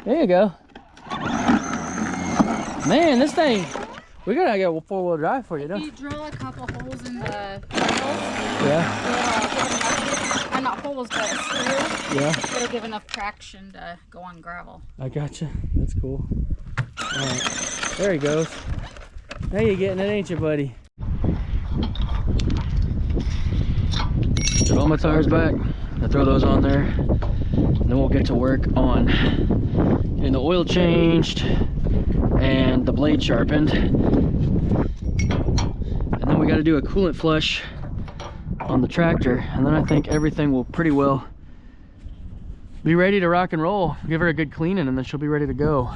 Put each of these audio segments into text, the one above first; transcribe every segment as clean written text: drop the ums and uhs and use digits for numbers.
There you go. Man, this thing, we gotta get a 4-wheel drive for you, don't If you? you drill a couple holes in the wheels, Yeah. it'll give enough, not holes, but a screw. Yeah. It'll give enough traction to go on gravel. I gotcha. That's cool. All right. There he goes. Now you're getting it, ain't you, buddy? Put all my tires back. I throw those on there. And then we'll get to work on getting the oil changed and the blade sharpened. And then we got to do a coolant flush on the tractor. And then I think everything will pretty well be ready to rock and roll. Give her a good cleaning and then she'll be ready to go.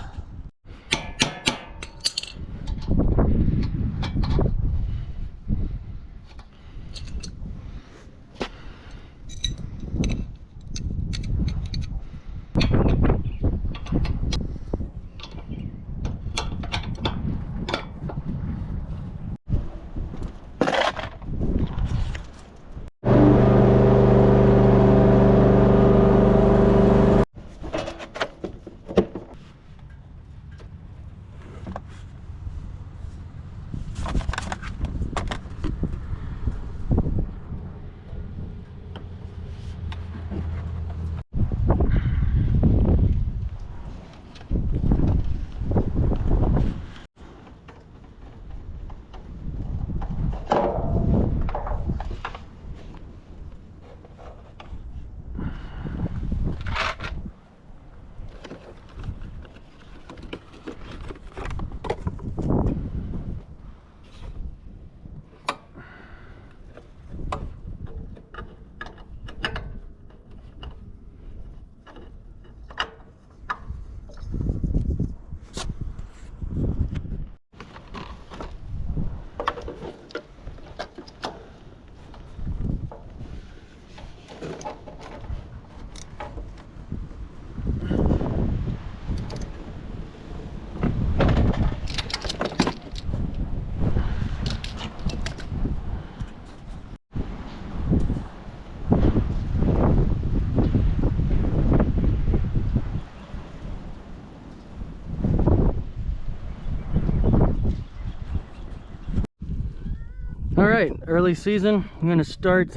All right, early season. I'm gonna start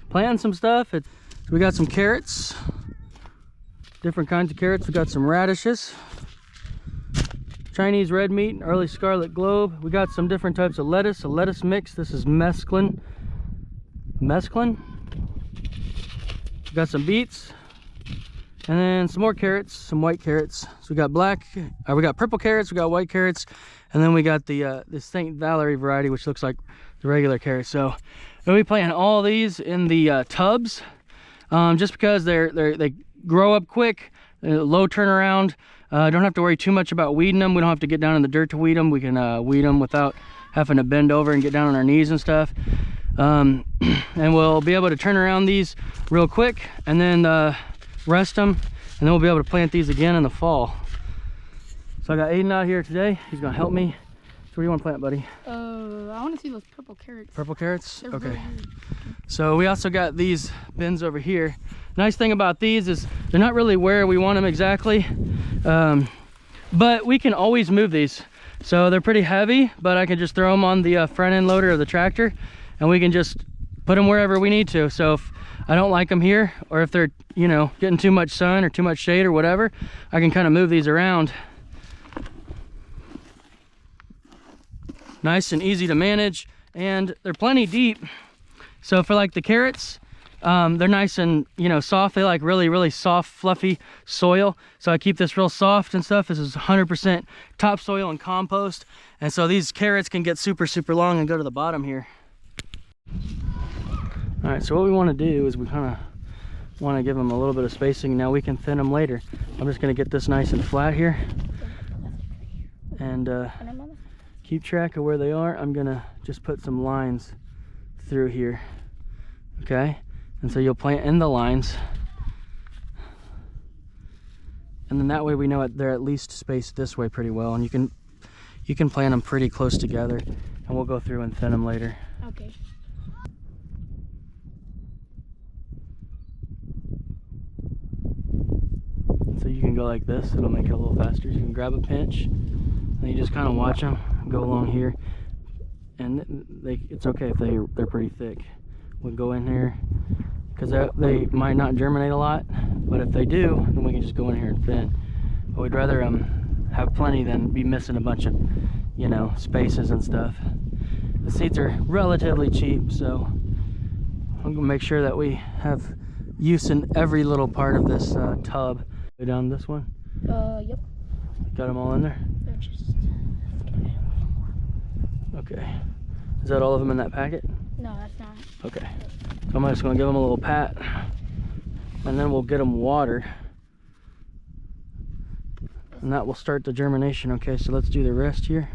planting some stuff. So we got some carrots, different kinds of carrots. We got some radishes, Chinese red meat, early scarlet globe. We got some different types of lettuce, a lettuce mix. This is mesclun. Mesclun. We got some beets, and then some more carrots, some white carrots. So we got we got purple carrots, we got white carrots, and then we got the this St. Valerie variety, which looks like the regular carrots. So we'll be planting all these in the tubs, just because they grow up quick, low turnaround. Don't have to worry too much about weeding them. We don't have to get down in the dirt to weed them. We can weed them without having to bend over and get down on our knees and stuff. And we'll be able to turn around these real quick and then rest them, and then we'll be able to plant these again in the fall. So I got Aiden out here today. He's gonna help me. So what do you want to plant, buddy? I want to see those purple carrots. Purple carrots? They're okay. really weird. So we also got these bins over here. Nice thing about these is they're not really where we want them exactly, but we can always move these. So they're pretty heavy, but I can just throw them on the front end loader of the tractor, and we can just put them wherever we need to. So if I don't like them here, or if they're, you know, getting too much sun or too much shade or whatever, I can kind of move these around. Nice and easy to manage, and they're plenty deep. So for like the carrots, they're nice and, you know, soft. They like really soft, fluffy soil. So I keep this real soft and stuff. This is 100% topsoil and compost. And so these carrots can get super long and go to the bottom here. All right, so what we want to do is we kind of want to give them a little bit of spacing. Now we can thin them later. I'm just going to get this nice and flat here and keep track of where they are. I'm going to just put some lines through here, okay? And so you'll plant in the lines, and then that way we know they're at least spaced this way pretty well, and you can plant them pretty close together, and we'll go through and thin them later. Okay. So you can go like this, it'll make it a little faster. You can grab a pinch, and you just kind of watch them go along here. And it's okay if they're pretty thick. We'll go in here, because they might not germinate a lot, but if they do, then we can just go in here and thin. But we'd rather have plenty than be missing a bunch of, you know, spaces and stuff. The seeds are relatively cheap, so I'm gonna make sure that we have use in every little part of this tub. Go down this one. Yep. Got them all in there. Okay. Is that all of them in that packet? No, that's not. Okay. So I'm just gonna give them a little pat, and then we'll get them water, and that will start the germination. Okay, so let's do the rest here.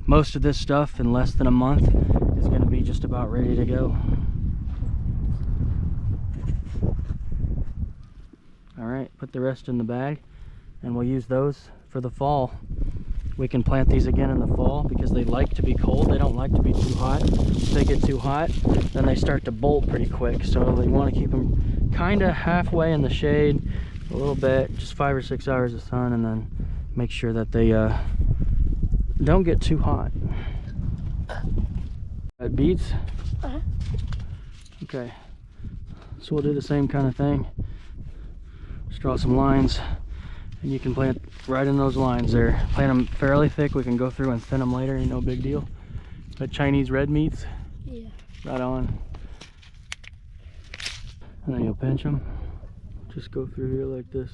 Most of this stuff in less than a month is going to be just about ready to go. All right, put the rest in the bag, and we'll use those for the fall. We can plant these again in the fall because they like to be cold. They don't like to be too hot. If they get too hot, then they start to bolt pretty quick. So we want to keep them kind of halfway in the shade, a little bit, just 5 or 6 hours of sun, and then make sure that they don't get too hot. That beets? Okay. So we'll do the same kind of thing. Just draw some lines, and you can plant right in those lines there. Plant them fairly thick. We can go through and thin them later, no big deal. But Chinese red meats? Yeah. Right on. And then you'll pinch them. Just go through here like this.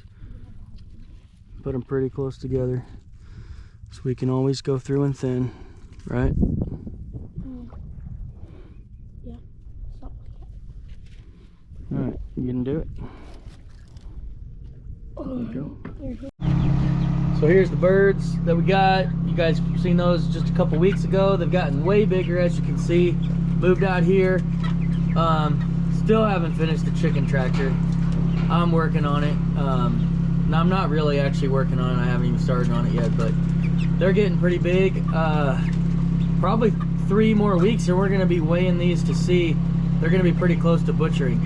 Put them pretty close together, so we can always go through and thin, right? Yeah. All right, you can do it. There you go. So here's the birds that we got. You guys seen those just a couple weeks ago. They've gotten way bigger, as you can see. Moved out here. Still haven't finished the chicken tractor. I'm working on it. Now I'm not really actually working on it. I haven't even started on it yet, but they're getting pretty big. Probably 3 more weeks and we're gonna be weighing these to see. They're gonna be pretty close to butchering.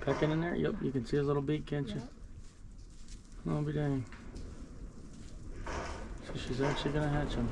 Pecking in there? Yep, you can see his little beak, can't you? I'll be dang. So she's actually gonna hatch him.